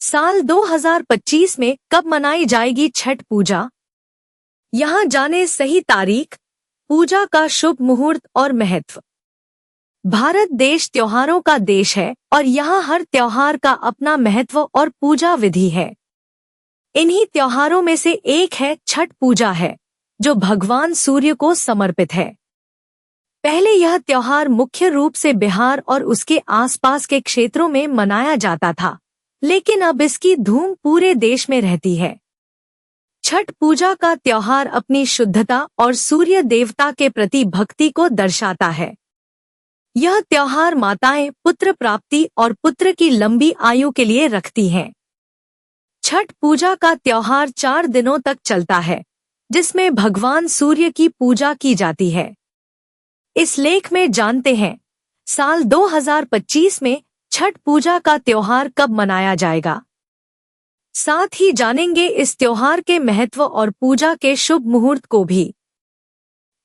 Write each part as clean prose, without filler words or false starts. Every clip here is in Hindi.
साल 2025 में कब मनाई जाएगी छठ पूजा? यहाँ जाने सही तारीख, पूजा का शुभ मुहूर्त और महत्व। भारत देश त्योहारों का देश है और यहाँ हर त्योहार का अपना महत्व और पूजा विधि है। इन्हीं त्योहारों में से एक है छठ पूजा है, जो भगवान सूर्य को समर्पित है। पहले यह त्योहार मुख्य रूप से बिहार और उसके आसपास के क्षेत्रों में मनाया जाता था, लेकिन अब इसकी धूम पूरे देश में रहती है। छठ पूजा का त्योहार अपनी शुद्धता और सूर्य देवता के प्रति भक्ति को दर्शाता है। यह त्योहार माताएं पुत्र प्राप्ति और पुत्र की लंबी आयु के लिए रखती हैं। छठ पूजा का त्योहार 4 दिनों तक चलता है, जिसमें भगवान सूर्य की पूजा की जाती है। इस लेख में जानते हैं साल 2025 में छठ पूजा का त्योहार कब मनाया जाएगा। साथ ही जानेंगे इस त्योहार के महत्व और पूजा के शुभ मुहूर्त को भी।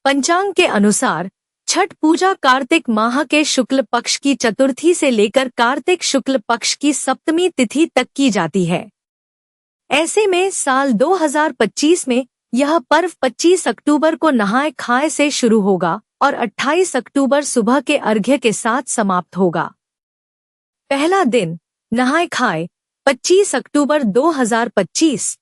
पंचांग के अनुसार छठ पूजा कार्तिक माह के शुक्ल पक्ष की चतुर्थी से लेकर कार्तिक शुक्ल पक्ष की सप्तमी तिथि तक की जाती है। ऐसे में साल 2025 में यह पर्व 25 अक्टूबर को नहाय खाए से शुरू होगा और 28 अक्टूबर सुबह के अर्घ्य के साथ समाप्त होगा। पहला दिन नहाय खाए 25 अक्टूबर 2025।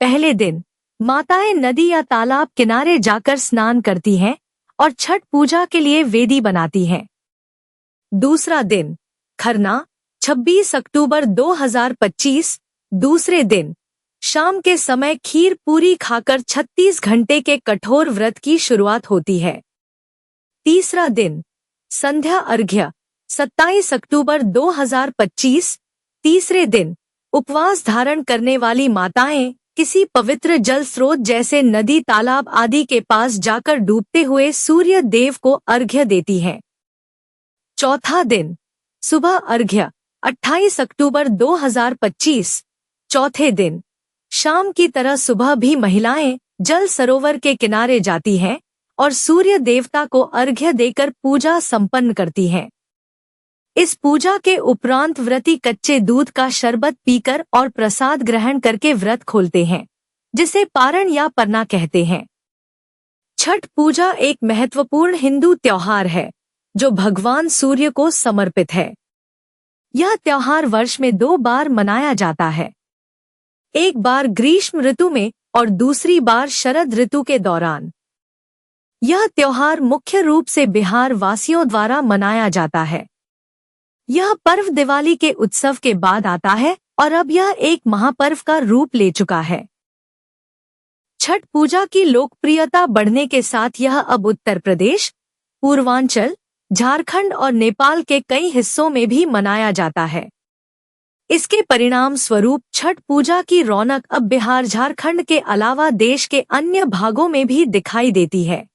पहले दिन माताएं नदी या तालाब किनारे जाकर स्नान करती हैं और छठ पूजा के लिए वेदी बनाती हैं। दूसरा दिन खरना 26 अक्टूबर 2025। दूसरे दिन शाम के समय खीर पूरी खाकर 36 घंटे के कठोर व्रत की शुरुआत होती है। तीसरा दिन संध्या अर्घ्य 27 अक्टूबर 2025। तीसरे दिन उपवास धारण करने वाली माताएं किसी पवित्र जल स्रोत जैसे नदी तालाब आदि के पास जाकर डूबते हुए सूर्य देव को अर्घ्य देती हैं। चौथा दिन सुबह अर्घ्य 28 अक्टूबर 2025। चौथे दिन शाम की तरह सुबह भी महिलाएं जल सरोवर के किनारे जाती हैं और सूर्य देवता को अर्घ्य देकर पूजा संपन्न करती हैं। इस पूजा के उपरांत व्रती कच्चे दूध का शरबत पीकर और प्रसाद ग्रहण करके व्रत खोलते हैं, जिसे पारण या परना कहते हैं। छठ पूजा एक महत्वपूर्ण हिंदू त्योहार है, जो भगवान सूर्य को समर्पित है। यह त्योहार वर्ष में 2 बार मनाया जाता है, एक बार ग्रीष्म ऋतु में और दूसरी बार शरद ऋतु के दौरान। यह त्योहार मुख्य रूप से बिहार वासियों द्वारा मनाया जाता है। यह पर्व दिवाली के उत्सव के बाद आता है और अब यह एक महापर्व का रूप ले चुका है। छठ पूजा की लोकप्रियता बढ़ने के साथ यह अब उत्तर प्रदेश, पूर्वांचल, झारखंड और नेपाल के कई हिस्सों में भी मनाया जाता है। इसके परिणाम स्वरूप छठ पूजा की रौनक अब बिहार झारखंड के अलावा देश के अन्य भागों में भी दिखाई देती है।